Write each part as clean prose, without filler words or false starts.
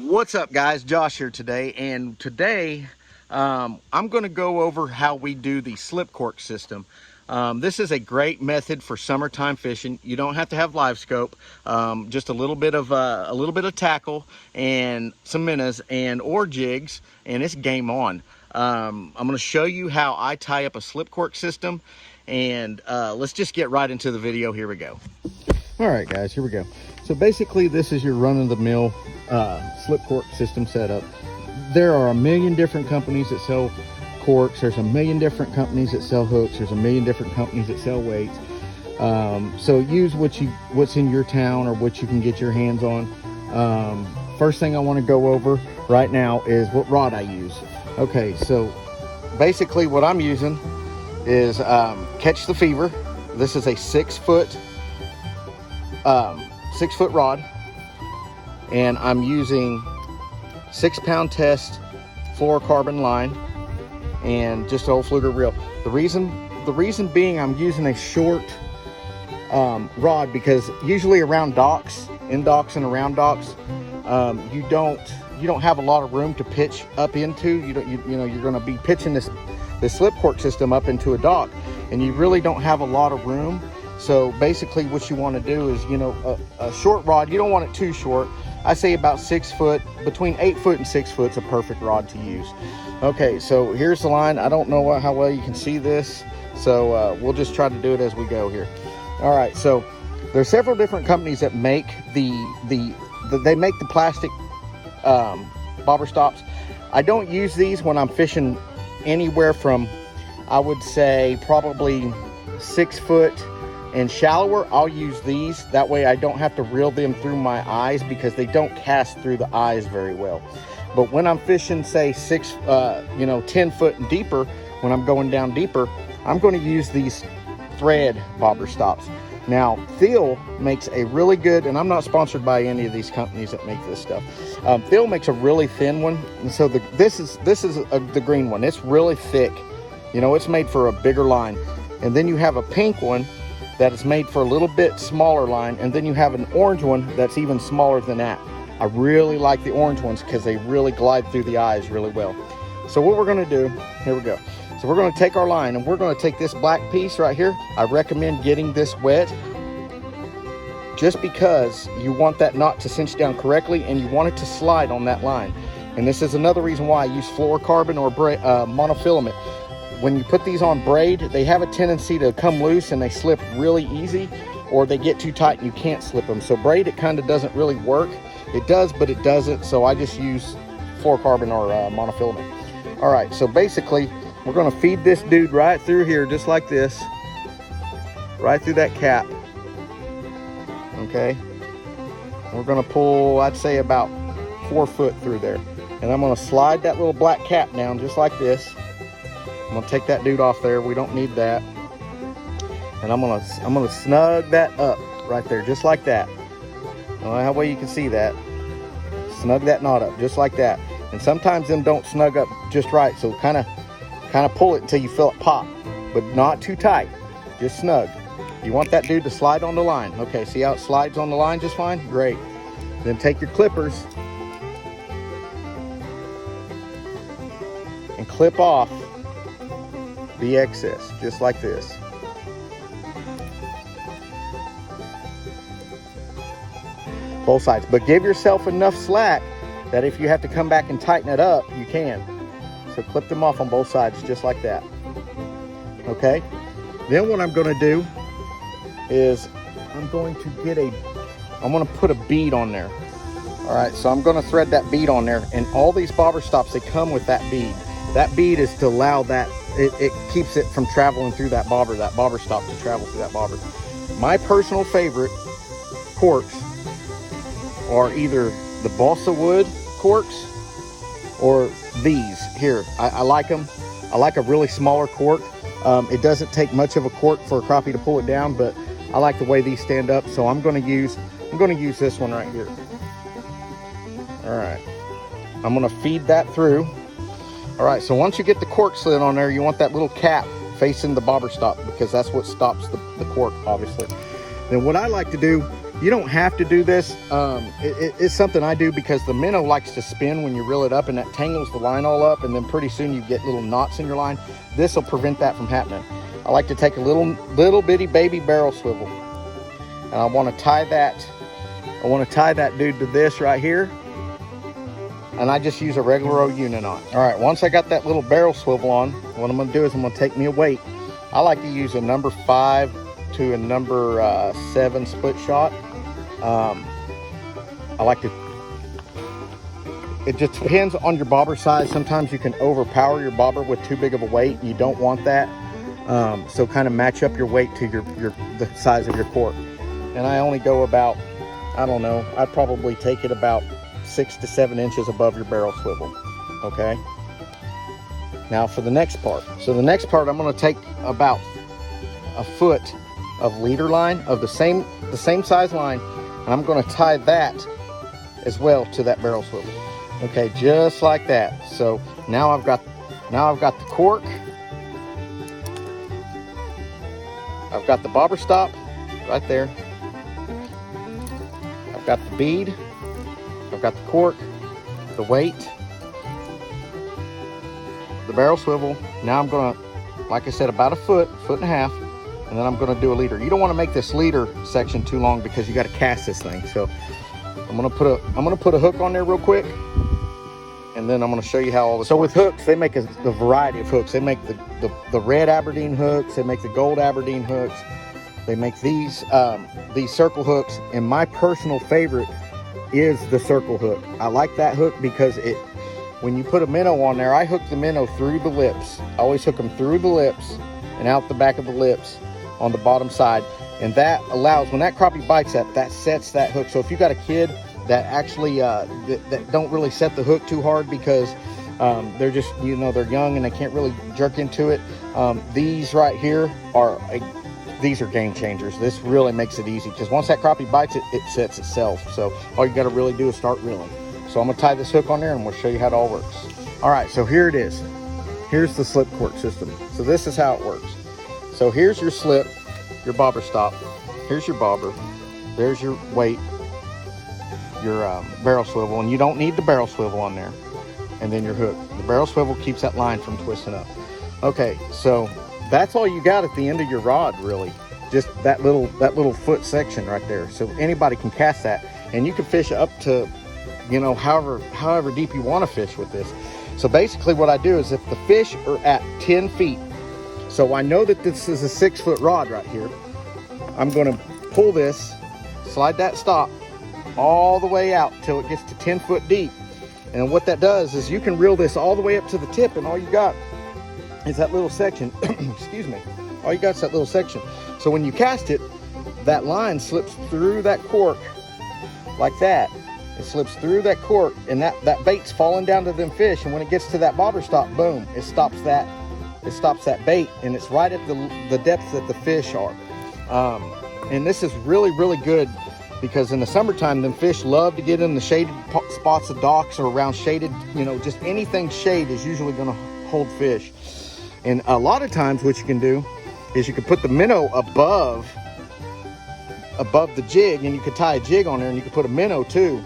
What's up, guys? Josh here today, and today I'm going to go over how we do the slip cork system. This is a great method for summertime fishing. You don't have to have live scope, just a little bit of tackle and some minnows and or jigs, and it's game on. I'm going to show you how I tie up a slip cork system, and let's just get right into the video. Here we go. All right, guys, here we go. So basically, this is your run-of-the-mill slip cork system setup. There are a million different companies that sell corks. There's a million different companies that sell hooks. There's a million different companies that sell weights. So use what's in your town or what you can get your hands on. First thing I want to go over right now is what rod I use. Okay, so basically what I'm using is Catch the Fever. This is a 6-foot rod, and I'm using 6-pound test fluorocarbon line and just an old fluger reel. The reason being I'm using a short rod because usually around docks, in docks and around docks, you don't have a lot of room to pitch up into. You know you're going to be pitching this slip cork system up into a dock, and you really don't have a lot of room. So basically what you want to do is, a short rod, you don't want it too short. I say about 6 foot, between 8 foot and 6 foot is a perfect rod to use. Okay, so here's the line. I don't know how well you can see this, so we'll just try to do it as we go here. All right, so there's several different companies that make they make the plastic bobber stops. I don't use these when I'm fishing anywhere from, I would say, probably 6 foot and shallower. I'll use these. That way I don't have to reel them through my eyes because they don't cast through the eyes very well. But when I'm fishing, say 10 foot and deeper, when I'm going down deeper, I'm going to use these thread bobber stops. Now, Thiel makes a really good, and I'm not sponsored by any of these companies that make this stuff. Thiel makes a really thin one, and so this is the green one. It's really thick. It's made for a bigger line. And then you have a pink one that is made for a little bit smaller line, and then you have an orange one that's even smaller than that. I really like the orange ones because they really glide through the eyes really well. So what we're going to do, here we go. So we're going to take our line and we're going to take this black piece right here. I recommend getting this wet just because you want that knot to cinch down correctly and you want it to slide on that line. And this is another reason why I use fluorocarbon or monofilament. When you put these on braid, they have a tendency to come loose and they slip really easy, or they get too tight and you can't slip them. So braid, it kind of doesn't really work. It does, but it doesn't. So I just use fluorocarbon or monofilament. All right, so basically we're going to feed this dude right through here, just like this, right through that cap. Okay, we're going to pull, I'd say, about 4 foot through there, and I'm going to slide that little black cap down just like this. I'm gonna take that dude off there. We don't need that. And I'm gonna snug that up right there, just like that. I don't know how well you can see that. Snug that knot up, just like that. And sometimes them don't snug up just right, so kind of pull it until you feel it pop, but not too tight. Just snug. You want that dude to slide on the line. Okay, see how it slides on the line just fine? Great. Then take your clippers and clip off the excess, just like this. Both sides, but give yourself enough slack that if you have to come back and tighten it up, you can. So clip them off on both sides, just like that. Okay, then what I'm going to do is I'm going to put a bead on there. All right, so I'm going to thread that bead on there, and all these bobber stops, they come with that bead. That bead is to allow that, it keeps it from traveling through that bobber stop to travel through that bobber. My personal favorite corks are either the balsa wood corks or these here. I like them. I like a really smaller cork. It doesn't take much of a cork for a crappie to pull it down, but I like the way these stand up, so I'm going to use this one right here. All right, I'm going to feed that through. All right, so once you get the cork slid on there, you want that little cap facing the bobber stop because that's what stops the cork, obviously. Then what I like to do You don't have to do this. It's something I do because the minnow likes to spin when you reel it up, and that tangles the line all up, and then pretty soon you get little knots in your line. This will prevent that from happening. I like to take a little bitty baby barrel swivel, and I want to tie that. I want to tie that dude to this right here, and I just use a regular old unit on. All right, once I got that little barrel swivel on, what I'm going to do is I'm going to take me a weight. I like to use a number 5 to a number 7 split shot. I like to, it just depends on your bobber size. Sometimes you can overpower your bobber with too big of a weight. You don't want that. So kind of match up your weight to the size of your cork. And I only go about, I don't know, I'd probably take it about 6 to 7 inches above your barrel swivel. Okay. Now for the next part. So the next part, I'm going to take about a foot of leader line of the same size line, and I'm going to tie that as well to that barrel swivel. Okay, just like that. So now I've got the cork. I've got the bobber stop right there. I've got the bead. I've got the cork, the weight, the barrel swivel. Now I'm going to, like I said, about a foot and a half, and then I'm going to do a leader. You don't want to make this leader section too long because you got to cast this thing. So I'm going to put a hook on there real quick, and then I'm going to show you how all this. So with hooks, they make a variety of hooks. They make the red Aberdeen hooks. They make the gold Aberdeen hooks. They make these circle hooks, and my personal favorite is the circle hook. I like that hook because when you put a minnow on there, I hook the minnow through the lips. I always hook them through the lips and out the back of the lips on the bottom side. And that allows, when that crappie bites that sets that hook. So if you got a kid that actually, that don't really set the hook too hard because they're just, they're young and they can't really jerk into it. These right here these are game changers. This really makes it easy because once that crappie bites it, it sets itself. So all you got to really do is start reeling. So I'm going to tie this hook on there and we'll show you how it all works. All right, so here it is. Here's the slip cork system. So this is how it works. So here's your slip, your bobber stop. Here's your bobber. There's your weight, your barrel swivel, and you don't need the barrel swivel on there. And then your hook. The barrel swivel keeps that line from twisting up. Okay, so that's all you got at the end of your rod, really. Just that little foot section right there. So anybody can cast that, and you can fish up to, however deep you want to fish with this. So basically what I do is if the fish are at 10 feet, so I know that this is a 6-foot rod right here, I'm going to pull this, slide that stop all the way out till it gets to 10 foot deep. And what that does is you can reel this all the way up to the tip, and all you got is that little section. Excuse me. All you got is that little section. So when you cast it, that line slips through that cork like that. It slips through that cork, and that bait's falling down to them fish. And when it gets to that bobber stop, boom, it stops that bait, and it's right at the depth that the fish are. And this is really, really good because in the summertime, them fish love to get in the shaded spots of docks or around shaded, just anything shade is usually going to hold fish. And a lot of times what you can do is you can put the minnow above the jig, and you could tie a jig on there, and you could put a minnow too.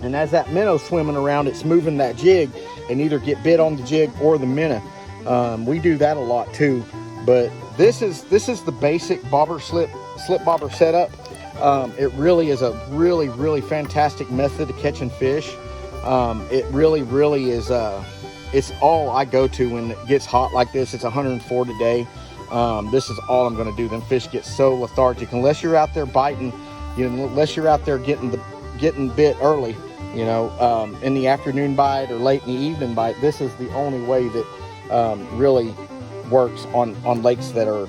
And as that minnow's swimming around, it's moving that jig and either get bit on the jig or the minnow. We do that a lot too. But this is the basic bobber slip bobber setup. It really is a really, really fantastic method of catching fish. It really, really is. It's all I go to when it gets hot like this. It's 104 today. This is all I'm going to do. Them fish get so lethargic unless you're out there biting. Unless you're out there getting bit early. In the afternoon bite or late in the evening bite. This is the only way that really works on lakes that are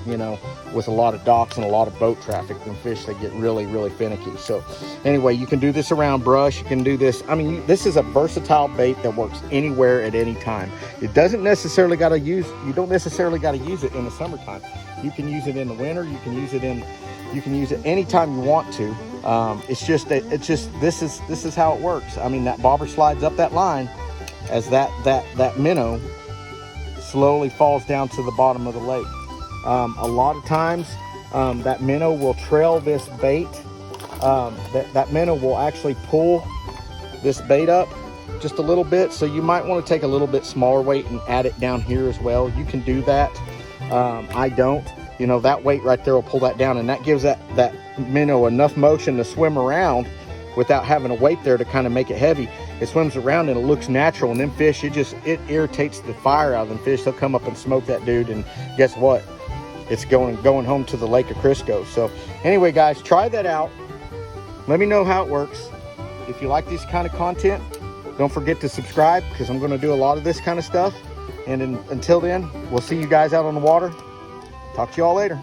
with a lot of docks and a lot of boat traffic. Them fish, they get really, really finicky. So anyway, you can do this around brush. You can do this. I mean, this is a versatile bait that works anywhere at any time. It doesn't necessarily got to use. You don't necessarily got to use it in the summertime. You can use it in the winter. You can use it anytime you want to. This is how it works. I mean, that bobber slides up that line as that minnow slowly falls down to the bottom of the lake. A lot of times that minnow will trail this bait that minnow will actually pull this bait up just a little bit. So you might want to take a little bit smaller weight and add it down here as well. You can do that. I don't. You know, that weight right there will pull that down, and that gives that minnow enough motion to swim around without having a weight there to kind of make it heavy. It swims around and it looks natural, and them fish, it irritates the fire out of them fish. They'll come up and smoke that dude, and guess what? It's going home to the Lake of Crisco. So anyway, guys, try that out. Let me know how it works. If you like this kind of content, don't forget to subscribe, because I'm going to do a lot of this kind of stuff. And until then, we'll see you guys out on the water. Talk to you all later.